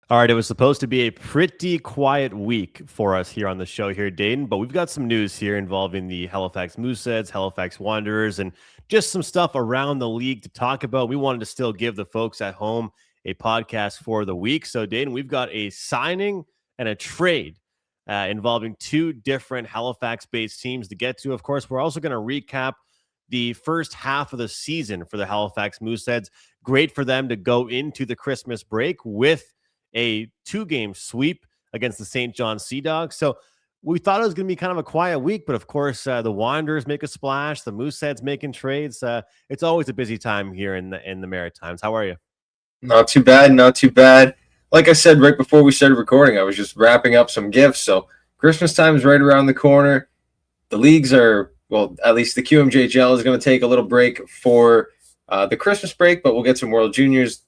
All right, it was supposed to be a pretty quiet week for us here on the show here, Dayton, but we've got some news here involving the Halifax Mooseheads, Halifax Wanderers, and just some stuff around the league to talk about. We wanted to still give the folks at home a podcast for the week. So, Dayton, we've got a signing and a trade involving two different Halifax-based teams to get to. Of course, we're also going to recap the first half of the season for the Halifax Mooseheads. Great for them to go into the Christmas break with a 2-game sweep against the St. John Sea Dogs. So we thought it was going to be kind of a quiet week, but of course, the Wanderers make a splash. The Mooseheads making trades. It's always a busy time here in the Maritimes. How are you? Not too bad, not too bad. Like I said right before we started recording, I was just wrapping up some gifts. So Christmas time is right around the corner. The leagues are, well, at least the QMJHL is going to take a little break for the Christmas break, but we'll get some World Juniors.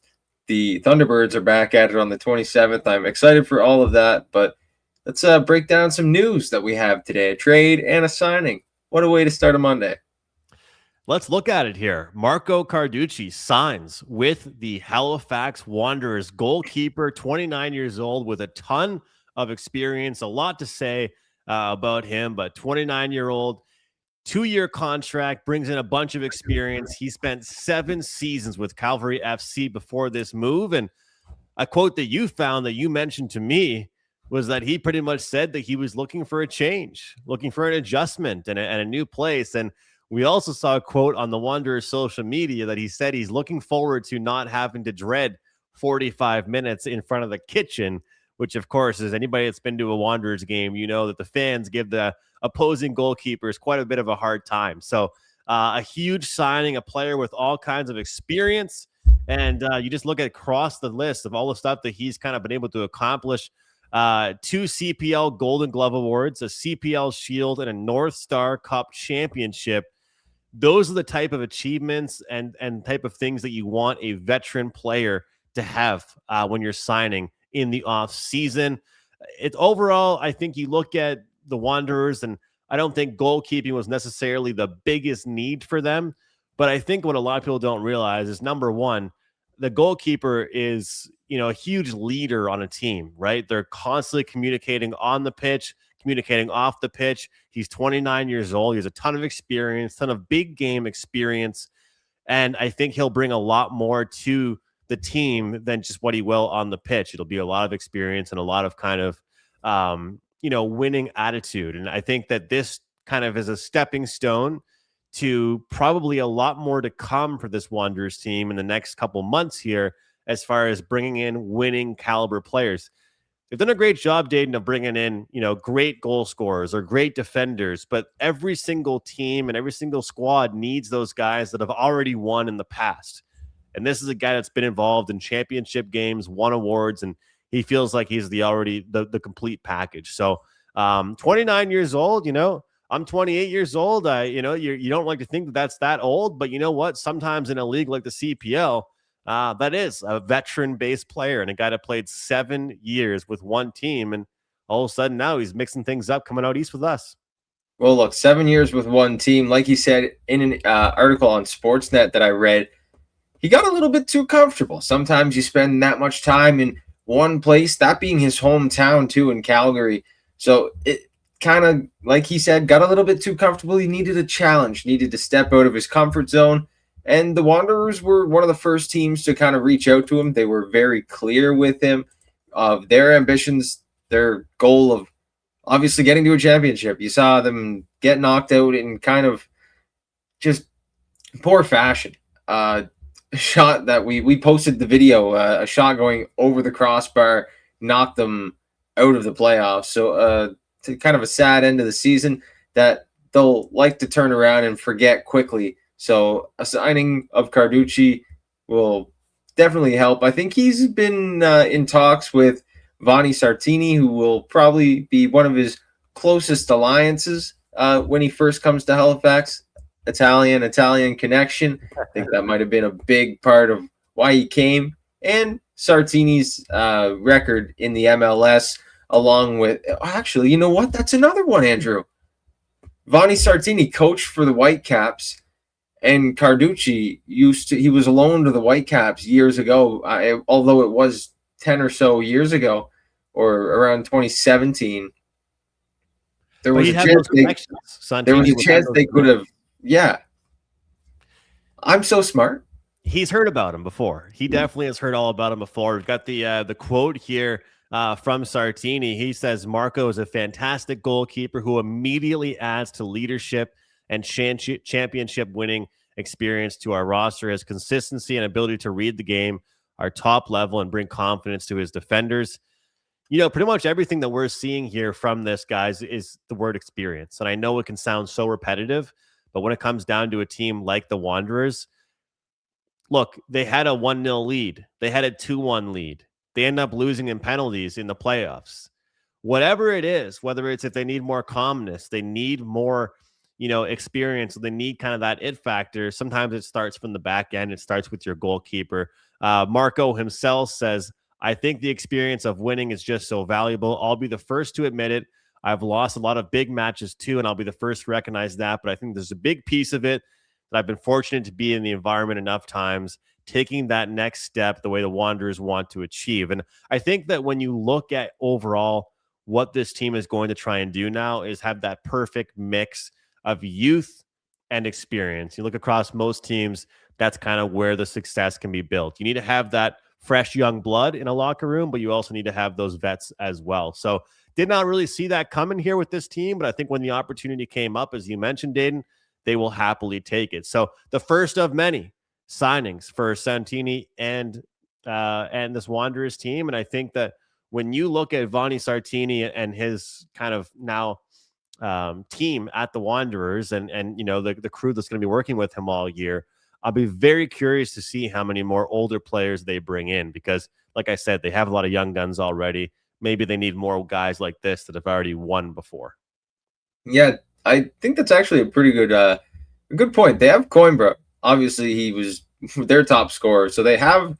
The Thunderbirds are back at it on the 27th. I'm excited for all of that, but let's break down some news that we have today, a trade and a signing. What a way to start a Monday. Let's look at it here. Marco Carducci signs with the Halifax Wanderers, goalkeeper, 29 years old with a ton of experience, a lot to say about him, but 29-year-old, 2-year contract, brings in a bunch of experience. He spent 7 seasons with Calgary FC before this move. And a quote that you found that you mentioned to me was that he pretty much said that he was looking for a change, looking for an adjustment and a new place. And we also saw a quote on the Wanderers social media that he said he's looking forward to not having to dread 45 minutes in front of the kitchen, which, of course, is anybody that's been to a Wanderers game, you know that the fans give the opposing goalkeepers quite a bit of a hard time. So a huge signing, a player with all kinds of experience. And you just look at across the list of all the stuff that he's kind of been able to accomplish. 2 CPL Golden Glove Awards, a CPL Shield, and a North Star Cup Championship. Those are the type of achievements and type of things that you want a veteran player to have when you're signing in the off season. It's overall, I think you look at the Wanderers, and I don't think goalkeeping was necessarily the biggest need for them. But I think what a lot of people don't realize is, number one, the goalkeeper is, a huge leader on a team, right? They're constantly communicating on the pitch, communicating off the pitch. He's 29 years old. He has a ton of experience, ton of big game experience. And I think he'll bring a lot more to the team than just what he will on the pitch. It'll be a lot of experience and a lot of kind of, winning attitude. And I think that this kind of is a stepping stone to probably a lot more to come for this Wanderers team in the next couple months here, as far as bringing in winning caliber players. They've done a great job, Dayton, of bringing in, great goal scorers or great defenders, but every single team and every single squad needs those guys that have already won in the past. And this is a guy that's been involved in championship games, won awards, and he feels like he's the complete package. So 29 years old, I'm 28 years old. You don't like to think that that's that old, but you know what? Sometimes in a league like the CPL, that is a veteran-based player and a guy that played 7 years with one team, and all of a sudden now he's mixing things up coming out east with us. Well, look, 7 years with one team. Like he said in an article on Sportsnet that I read, he got a little bit too comfortable. Sometimes you spend that much time in one place, that being his hometown too in Calgary. So it kind of, like he said, got a little bit too comfortable. He needed a challenge, needed to step out of his comfort zone. And the Wanderers were one of the first teams to kind of reach out to him. They were very clear with him of their ambitions, their goal of obviously getting to a championship. You saw them get knocked out in kind of just poor fashion. A shot that we posted the video, a shot going over the crossbar, knocked them out of the playoffs. So to kind of a sad end of the season that they'll like to turn around and forget quickly. So a signing of Carducci will definitely help. I think he's been in talks with Vanni Sartini, who will probably be one of his closest alliances when he first comes to Halifax. Italian connection. I think that might have been a big part of why he came. And Sartini's record in the MLS, along with, actually, you know what? That's another one, Andrew. Vanni Sartini coached for the Whitecaps, and Carducci he was loaned to the Whitecaps years ago, although it was 10 or so years ago, or around 2017, there But was he a had chance those connections. there was Santini a would have chance those they could connections. have. Yeah, I'm so smart. He's heard about him before. He definitely has heard all about him before. We've got the quote here from Sartini. He says Marco is a fantastic goalkeeper who immediately adds to leadership and championship winning experience to our roster. His consistency and ability to read the game are top level and bring confidence to his defenders. Pretty much everything that we're seeing here from this, guys, is the word experience. And I know it can sound so repetitive, but when it comes down to a team like the Wanderers, look, they had a 1-0 lead. They had a 2-1 lead. They end up losing in penalties in the playoffs. Whatever it is, whether it's if they need more calmness, they need more, experience, they need kind of that it factor. Sometimes it starts from the back end. It starts with your goalkeeper. Marco himself says, I think the experience of winning is just so valuable. I'll be the first to admit it. I've lost a lot of big matches too, and I'll be the first to recognize that. But I think there's a big piece of it that I've been fortunate to be in the environment enough times, taking that next step the way the Wanderers want to achieve. And I think that when you look at overall what this team is going to try and do now is have that perfect mix of youth and experience. You look across most teams, that's kind of where the success can be built. You need to have that fresh young blood in a locker room, but you also need to have those vets as well. So did not really see that coming here with this team, but I think when the opportunity came up, as you mentioned, Dayton, they will happily take it. So the first of many signings for Santini and this Wanderers team. And I think that when you look at Vonnie Sartini and his kind of now team at the Wanderers and the crew that's going to be working with him all year, I'll be very curious to see how many more older players they bring in because, like I said, they have a lot of young guns already. Maybe they need more guys like this that have already won before. Yeah, I think that's actually a pretty good point. They have Coimbra. Obviously, he was their top scorer, so they have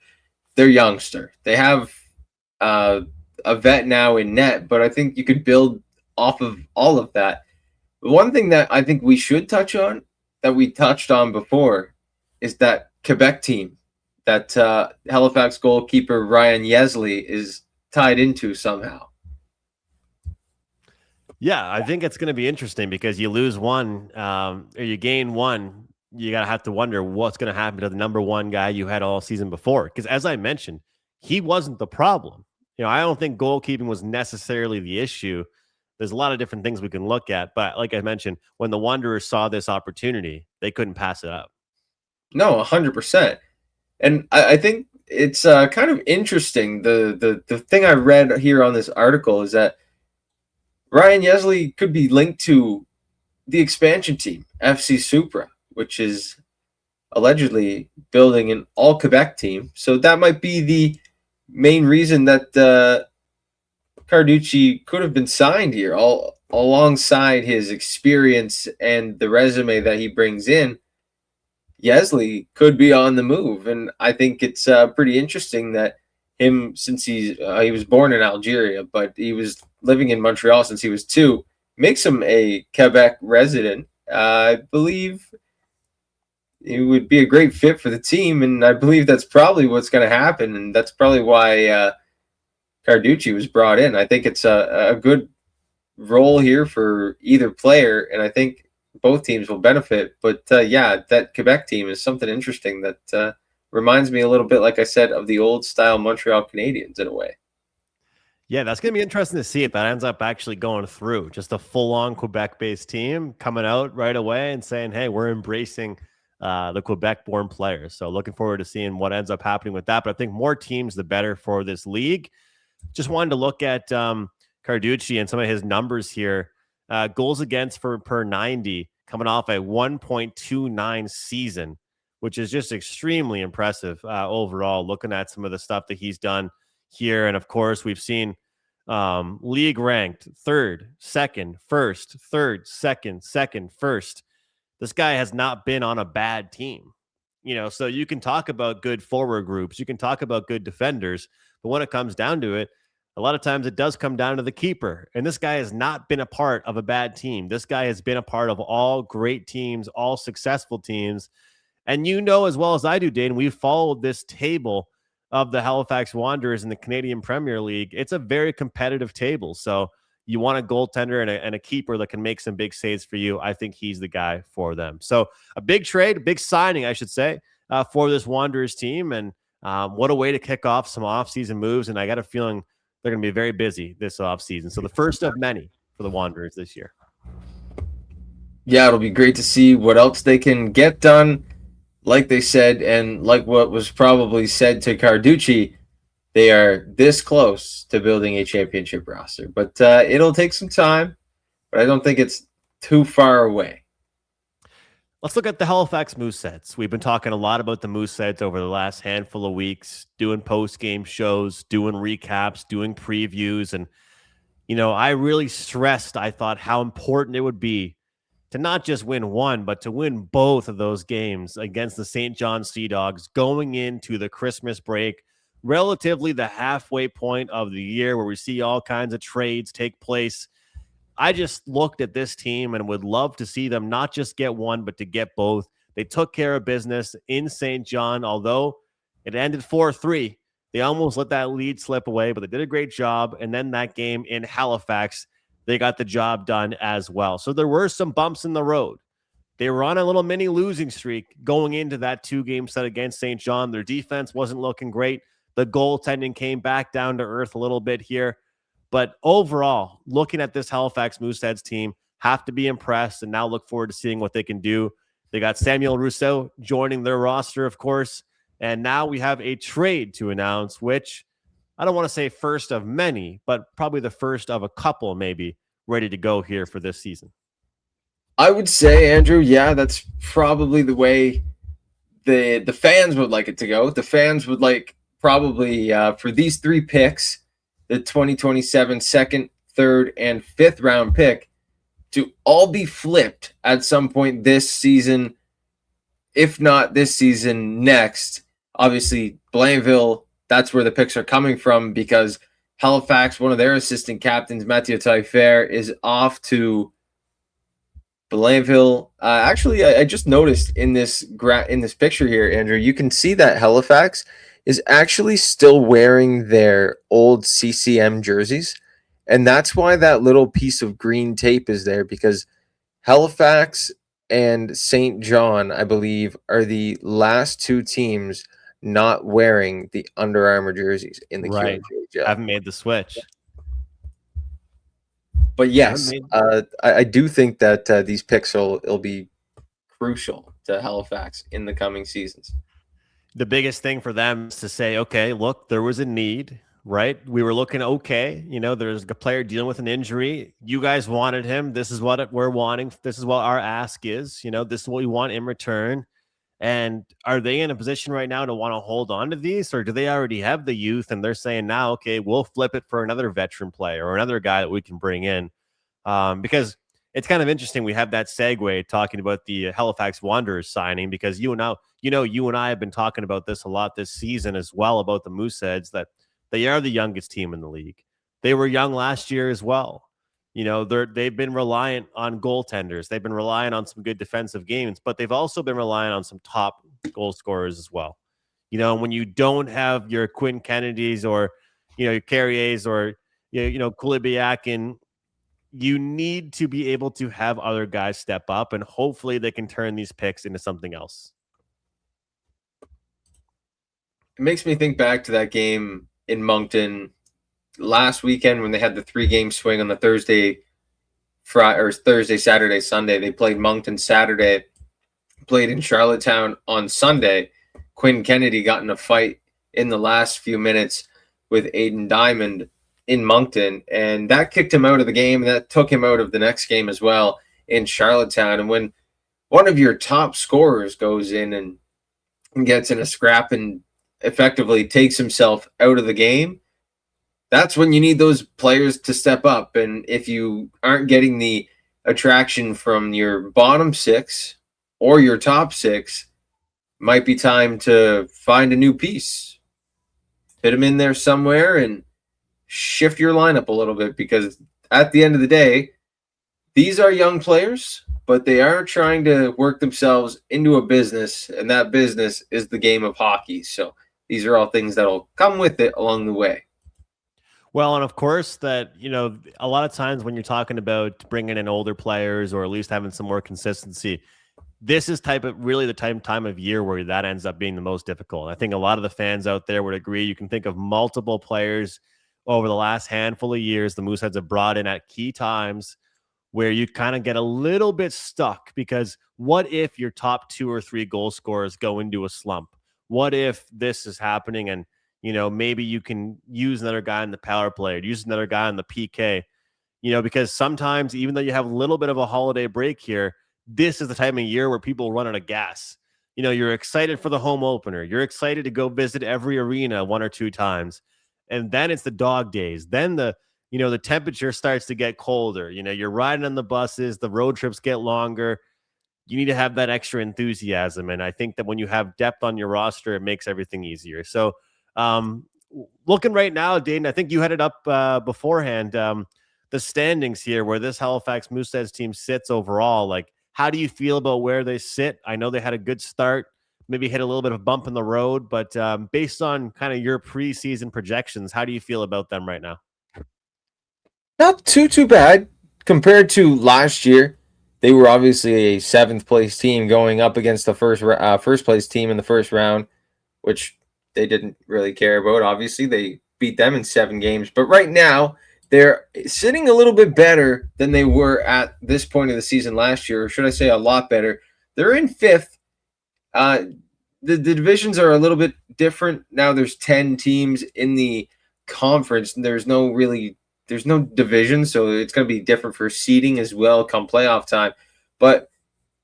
their youngster. They have a vet now in net, but I think you could build off of all of that. One thing that I think we should touch on that we touched on before is that Quebec team that Halifax goalkeeper Ryan Yesley is tied into somehow. Yeah, I think it's going to be interesting because you lose one or you gain one. You got to have to wonder what's going to happen to the number one guy you had all season before. Because as I mentioned, he wasn't the problem. I don't think goalkeeping was necessarily the issue. There's a lot of different things we can look at. But like I mentioned, when the Wanderers saw this opportunity, they couldn't pass it up. No, 100%. And I think it's kind of interesting. The thing I read here on this article is that Ryan Yesley could be linked to the expansion team, FC Supra, which is allegedly building an all Quebec team. So that might be the main reason that Carducci could have been signed here, all alongside his experience and the resume that he brings in. Yesley could be on the move, and I think it's pretty interesting that him, since he was born in Algeria, but he was living in Montreal since he was 2, makes him a Quebec resident. I believe he would be a great fit for the team, and I believe that's probably what's going to happen, and that's probably why Carducci was brought in. I think it's a good role here for either player, and I think both teams will benefit. But yeah, that Quebec team is something interesting that reminds me a little bit, like I said, of the old style Montreal Canadiens in a way. Yeah, that's going to be interesting to see if that ends up actually going through. Just a full-on Quebec-based team coming out right away and saying, hey, we're embracing the Quebec-born players. So looking forward to seeing what ends up happening with that. But I think more teams, the better for this league. Just wanted to look at Carducci and some of his numbers here. Goals against per 90 coming off a 1.29 season, which is just extremely impressive overall, looking at some of the stuff that he's done here. And of course, we've seen league ranked third, second, first, third, second, first. This guy has not been on a bad team. So you can talk about good forward groups, you can talk about good defenders, but when it comes down to it, a lot of times it does come down to the keeper. And this guy has not been a part of a bad team. This guy has been a part of all great teams, all successful teams. And as well as I do, Dane, we've followed this table of the Halifax Wanderers in the Canadian Premier League, it's a very competitive table. So you want a goaltender and a keeper that can make some big saves for you. I think he's the guy for them. So a big trade, a big signing, I should say, for this Wanderers team. And what a way to kick off some offseason moves. And I got a feeling they're going to be very busy this offseason. So the first of many for the Wanderers this year. Yeah, it'll be great to see what else they can get done. Like they said, and like what was probably said to Carducci, they are this close to building a championship roster. But it'll take some time, but I don't think it's too far away. Let's look at the Halifax Mooseheads. We've been talking a lot about the Mooseheads over the last handful of weeks, doing post-game shows, doing recaps, doing previews. And, I really stressed, I thought, how important it would be to not just win one, but to win both of those games against the St. John Sea Dogs going into the Christmas break, relatively the halfway point of the year where we see all kinds of trades take place. I just looked at this team and would love to see them not just get one, but to get both. They took care of business in St. John, although it ended 4-3. They almost let that lead slip away, but they did a great job. And then that game in Halifax, they got the job done as well. So there were some bumps in the road. They were on a little mini losing streak going into that 2-game set against St. John. Their defense wasn't looking great. The goaltending came back down to earth a little bit here. But overall, looking at this Halifax Mooseheads team, have to be impressed and now look forward to seeing what they can do. They got Samuel Rousseau joining their roster, of course. And now we have a trade to announce, which I don't want to say first of many, but probably the first of a couple maybe ready to go here for this season. I would say, Andrew, yeah, that's probably the way the fans would like it to go. The fans would like probably for these 3 picks, the 2027 second, third, and fifth round pick to all be flipped at some point this season, if not this season, next. Obviously, Blainville, that's where the picks are coming from because Halifax, one of their assistant captains, Mathieu Taillefer, is off to Blainville. Actually, I just noticed in this picture here, Andrew, you can see that Halifax is actually still wearing their old CCM jerseys. And that's why that little piece of green tape is there, because Halifax and St. John, I believe, are the last 2 teams not wearing the Under Armour jerseys in the QMJHL. Haven't made the switch. But yes, I do think that these picks will be crucial to Halifax in the coming seasons. The biggest thing for them is to say, okay, look, there was a need, right? We were looking okay. There's a player dealing with an injury. You guys wanted him. This is what we're wanting. This is what our ask is. This is what we want in return. And are they in a position right now to want to hold on to these, or do they already have the youth and they're saying now, okay, we'll flip it for another veteran player or another guy that we can bring in? Because it's kind of interesting. We have that segue talking about the Halifax Wanderers signing, because you and I have been talking about this a lot this season as well, about the Mooseheads, that they are the youngest team in the league. They were young last year as well. They've been reliant on goaltenders. They've been relying on some good defensive games, but they've also been relying on some top goal scorers as well. When you don't have your Quinn Kennedys or, your Carriers or, Kulibiak, you need to be able to have other guys step up, and hopefully they can turn these picks into something else. It makes me think back to that game in Moncton last weekend when they had the 3-game swing on the Thursday, Saturday, Sunday. They played Moncton Saturday, played in Charlottetown on Sunday. Quinn Kennedy got in a fight in the last few minutes with Aiden Diamond in Moncton, and that kicked him out of the game, and that took him out of the next game as well in Charlottetown. And when one of your top scorers goes in and gets in a scrap and effectively takes himself out of the game, that's when you need those players to step up. And if you aren't getting the attraction from your bottom 6 or your top 6, might be time to find a new piece. Fit them in there somewhere and shift your lineup a little bit, because at the end of the day, these are young players, but they are trying to work themselves into a business, and that business is the game of hockey. So these are all things that'll come with it along the way. Well, and of course that, a lot of times when you're talking about bringing in older players or at least having some more consistency, this is really the time of year where that ends up being the most difficult. I think a lot of the fans out there would agree. You can think of multiple players over the last handful of years the Mooseheads have brought in at key times where you kind of get a little bit stuck, because what if your top 2 or 3 goal scorers go into a slump? What if this is happening and, maybe you can use another guy in the power play or use another guy on the PK, because sometimes even though you have a little bit of a holiday break here, this is the time of year where people run out of gas. You're excited for the home opener. You're excited to go visit every arena 1 or 2 times. And then it's the dog days. Then the temperature starts to get colder. You're riding on the buses, the road trips get longer. You need to have that extra enthusiasm. And I think that when you have depth on your roster, it makes everything easier. So looking right now, Dayton, I think you had it up beforehand. The standings here where this Halifax Mooseheads team sits overall, like, how do you feel about where they sit? I know they had a good start, maybe hit a little bit of a bump in the road, but based on kind of your preseason projections, how do you feel about them right now? Not too bad compared to last year. They were obviously a 7th place team going up against the first place team in the first round, which they didn't really care about. Obviously, they beat them in 7 games, but right now they're sitting a little bit better than they were at this point of the season last year, or should I say a lot better. They're in 5th. The divisions are a little bit different. Now there's 10 teams in the conference, and there's no division, so it's going to be different for seeding as well come playoff time. But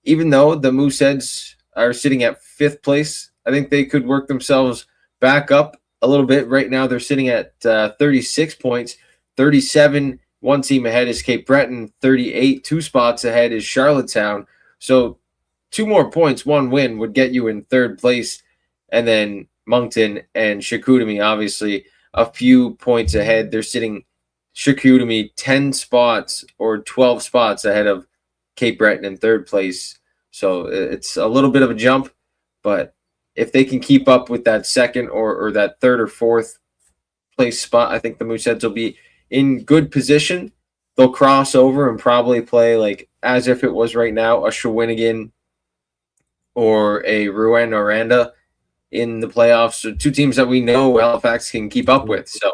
even though the Mooseheads are sitting at 5th place, I think they could work themselves back up a little bit. Right now they're sitting at 36 points. 37, one team ahead is Cape Breton. 38, 2 spots ahead is Charlottetown. So 2 more points, 1 win would get you in 3rd place. And then Moncton and Chicoutimi, obviously, a few points ahead. They're sitting Chicoutimi 10 spots or 12 spots ahead of Cape Breton in 3rd place. So it's a little bit of a jump, but if they can keep up with that 2nd or that 3rd or 4th place spot, I think the Mooseheads will be in good position. They'll cross over and probably play like as if it was right now a Shawinigan or a Rouen-Noranda in the playoffs. So 2 teams that we know Halifax can keep up with. So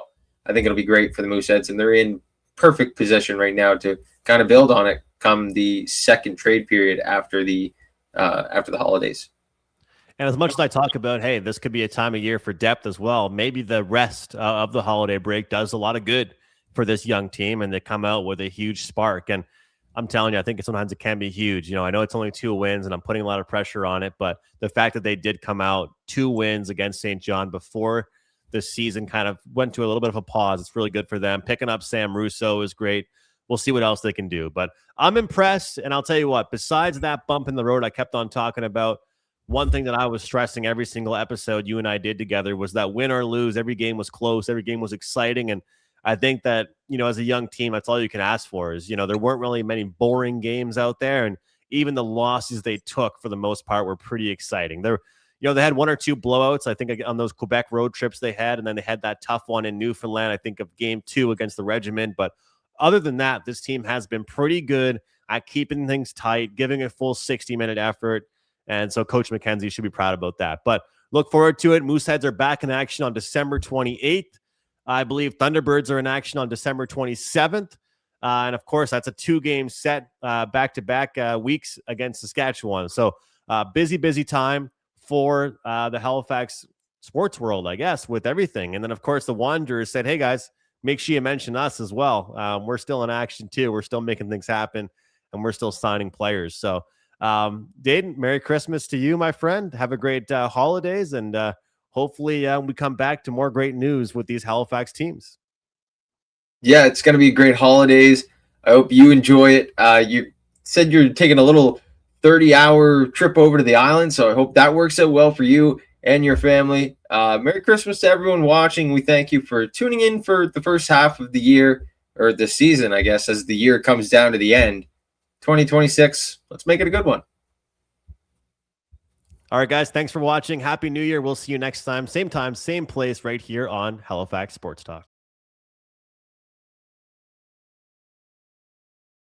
I think it'll be great for the Mooseheads, and they're in perfect position right now to kind of build on it come the 2nd trade period after the holidays. And as much as I talk about, hey, this could be a time of year for depth as well, maybe the rest of the holiday break does a lot of good for this young team, and they come out with a huge spark. And I'm telling you, I think sometimes it can be huge. I know it's only 2 wins, and I'm putting a lot of pressure on it, but the fact that they did come out 2 wins against St. John before the season kind of went to a little bit of a pause, it's really good for them. Picking up Sam Russo is great. We'll see what else they can do. But I'm impressed, and I'll tell you what, besides that bump in the road I kept on talking about, one thing that I was stressing every single episode you and I did together was that win or lose, every game was close, every game was exciting. And I think that, as a young team, that's all you can ask for is, there weren't really many boring games out there. And even the losses they took for the most part were pretty exciting. They had 1 or 2 blowouts, I think, on those Quebec road trips they had. And then they had that tough one in Newfoundland, I think of game 2 against the Regiment. But other than that, this team has been pretty good at keeping things tight, giving a full 60-minute effort. And so Coach McKenzie should be proud about that. But look forward to it. Mooseheads are back in action on December 28th. I believe Thunderbirds are in action on December 27th. And, of course, that's a 2-game set back-to-back weeks against Saskatchewan. So busy time for the Halifax sports world, I guess, with everything. And then, of course, the Wanderers said, hey, guys, make sure you mention us as well. We're still in action, too. We're still making things happen, and we're still signing players. So, Dayton, Merry Christmas to you, my friend. Have a great holidays, and hopefully we come back to more great news with these Halifax teams. Yeah, it's going to be great holidays. I hope you enjoy it. You said you're taking a little 30-hour trip over to the island, so I hope that works out well for you and your family. Merry Christmas to everyone watching. We thank you for tuning in for the first half of the year, or the season, I guess, as the year comes down to the end. 2026, let's make it a good one. All right, guys, thanks for watching. Happy New Year. We'll see you next time. Same place right here on Halifax Sports Talk.